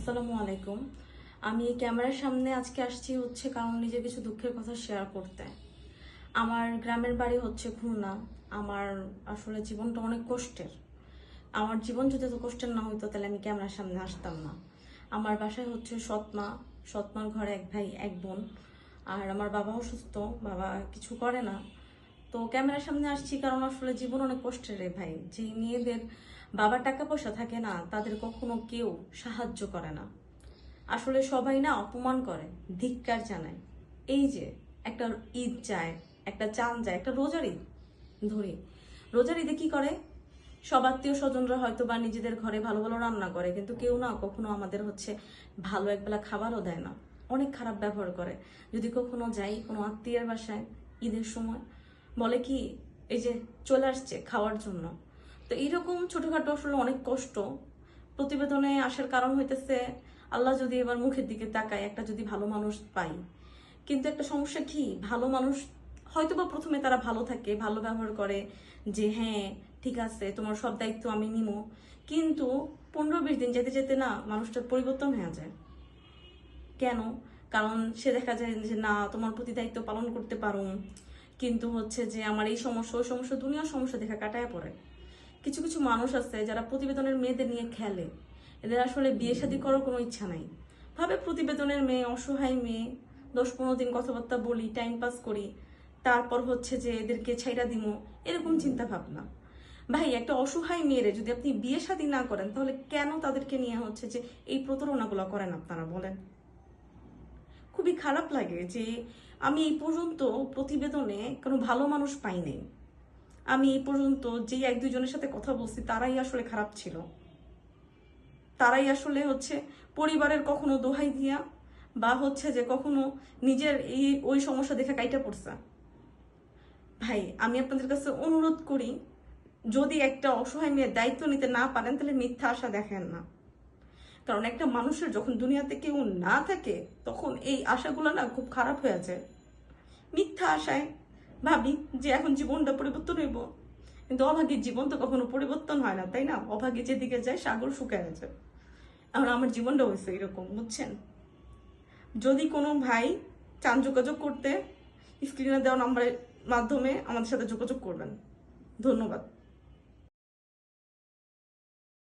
আসসালামু আলাইকুম। আমি ক্যামেরার সামনে আজকে আসছি কারণ নিজের কিছু দুঃখের কথা শেয়ার করতে। আমার গ্রামের বাড়ি খুলনা। আমার আসলে জীবনটা অনেক কষ্টের। আমার জীবন যদি এত কষ্টের না হইতো তাহলে আমি ক্যামেরার সামনে আসতাম না। আমার বাসায় সৎমা, সৎমার ঘরে এক ভাই এক বোন। আর আমার বাবা অসুস্থ, বাবা কিছু করে না। তো ক্যামেরার সামনে আসছি কারণ আসলে জীবন অনেক কষ্টের রে ভাই। যে মেয়েদের বাবার টাকা পয়সা থাকে না, তাদের কখনো কেউ সাহায্য করে না। আসলে সবাই না অপমান করে, ধিক্কার জানায়। এই যে একটা ঈদ যায়, একটা চাঁদ যায়, একটা রোজার ঈদ ধরি, রোজার ঈদে কি করে, সব আত্মীয় স্বজনরা হয়তো বা নিজেদের ঘরে ভালো ভালো রান্না করে, কিন্তু কেউ না কখনো আমাদের ভালো একবেলা খাবারও দেয় না। অনেক খারাপ ব্যবহার করে। যদি কখনো যাই কোনো আত্মীয়ের বাসায় ঈদের সময়, বলে কি এই যে চলে আসছে খাওয়ার জন্য। তো এইরকম ছোটখাটো আসলে অনেক কষ্ট প্রতিবেদনে আসার কারণ হইতেছে, আল্লাহ যদি এবার মুখের দিকে তাকায়, একটা যদি ভালো মানুষ পাই। কিন্তু একটা সমস্যা কি, ভালো মানুষ হয়তো বা প্রথমে তারা ভালো থাকে, ভালো ব্যবহার করে, যে হ্যাঁ ঠিক আছে তোমার সব দায়িত্ব আমি নিবো। কিন্তু 15-20 দিন যেতে যেতে না মানুষটার পরিবর্তন হয়ে যায়। কেন? কারণ সে দেখা যায় যে না তোমার প্রতি দায়িত্ব পালন করতে পারো, কিন্তু যে আমার এই সমস্যা ওই সমস্যা দুনিয়ার সমস্যা দেখা কাটায় পড়ে। কিছু কিছু মানুষ আছে যারা প্রতিবেদনের মেয়েদের নিয়ে খেলে। এদের আসলে বিয়ে শাদী করার কোনো ইচ্ছা নাই। ভাবে প্রতিবেদনের মেয়ে, অসহায় মেয়ে, 10-15 দিন কথাবার্তা বলি, টাইম পাস করি, তারপর যে এদেরকে ছাইড়া দিমো, এরকম চিন্তা ভাবনা। ভাই, একটা অসহায় মেয়েরে যদি আপনি বিয়ে শাদী না করেন, তাহলে কেন তাদেরকে নিয়ে যে এই প্রতারণাগুলো করেন আপনারা বলেন? খুবই খারাপ লাগে যে আমি এই পর্যন্ত প্রতিবেদনে কোনো ভালো মানুষ পাই নাই। আমি এই পর্যন্ত যে 1-2 জনের সাথে কথা বলছি, তারাই আসলে খারাপ ছিল। তারাই আসলে পরিবারের কখনো দোহাই দিয়া, বা যে কখনো নিজের ওই সমস্যা দেখে কাইটা পড়ছে। ভাই, আমি আপনাদের কাছে অনুরোধ করি, যদি একটা অসহায় মেয়ের দায়িত্ব নিতে না পারেন, তাহলে মিথ্যা আশা দেখেন না। কারণ একটা মানুষের যখন দুনিয়াতে কেউ না থাকে, তখন এই আশাগুলো না খুব খারাপ হয়ে যায়। মিথ্যা আশায় ভাবি যে এখন জীবনটা পরিবর্তন হইব, কিন্তু অভাগীর জীবন তো কখনো পরিবর্তন হয় না, তাই না? অভাগী যেদিকে যায় সাগর শুকায় যায়। এখন আমার জীবনটা হয়েছে এরকম, বুঝছেন? যদি কোনো ভাই চান যোগাযোগ করতে, স্ক্রিনে দেওয়া নাম্বারের মাধ্যমে আমাদের সাথে যোগাযোগ করবেন। ধন্যবাদ।